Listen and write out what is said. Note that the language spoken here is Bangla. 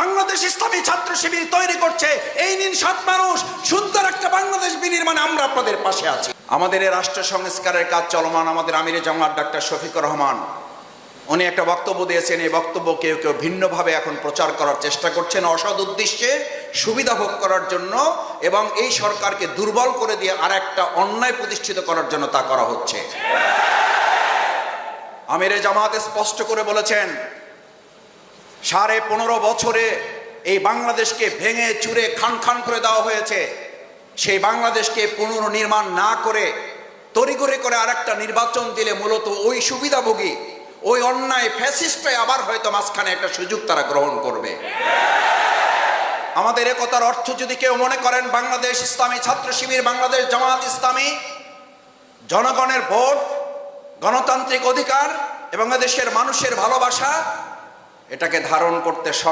বাংলাদেশ ইসলামী ছাত্র শিবির তৈরি করছে। এই নিন 7 মানুষ, সুন্দর একটা বাংলাদেশ বিনির্মাণে আমরা আপনাদের পাশে আছি। আমাদের এই রাষ্ট্র সংস্কারের কাজ চলমান। আমাদের আমিরে জামাত ডাক্তার শফিকুর রহমান উনি একটা বক্তব্য দিয়েছেন। এই বক্তব্য কেউ কেউ ভিন্নভাবে এখন প্রচার করার চেষ্টা করছেন, অসৎ উদ্দেশ্যে সুবিধা ভোগ করার জন্য, এবং এই সরকারকে দুর্বল করে দিয়ে আর একটা অন্যায় প্রতিষ্ঠিত করার জন্য তা করা হচ্ছে। আমিরে জামাত স্পষ্ট করে বলেছেন, 15.5 বছরে এই বাংলাদেশকে ভেঙে চুরে খান খান করে দেওয়া হয়েছে। সেই বাংলাদেশকে পুনর্নির্মাণ না করে তড়িঘড়ি করে আরেকটা নির্বাচন দিলে মূলত ওই সুবিধাভোগী, ওই অন্যায় ফ্যাসিস্টরাই আবার হয়তো মাঝখানে একটা সুযোগ তারা গ্রহণ করবে। আমাদের একতার অর্থ যদি কেউ মনে করেন বাংলাদেশ ইসলামী ছাত্র শিবির, বাংলাদেশ জামাত ইসলামী জনগণের ভোট, গণতান্ত্রিক অধিকার এবং দেশের মানুষের ভালোবাসা, এটাকে ধারণ করতে সক্ষম।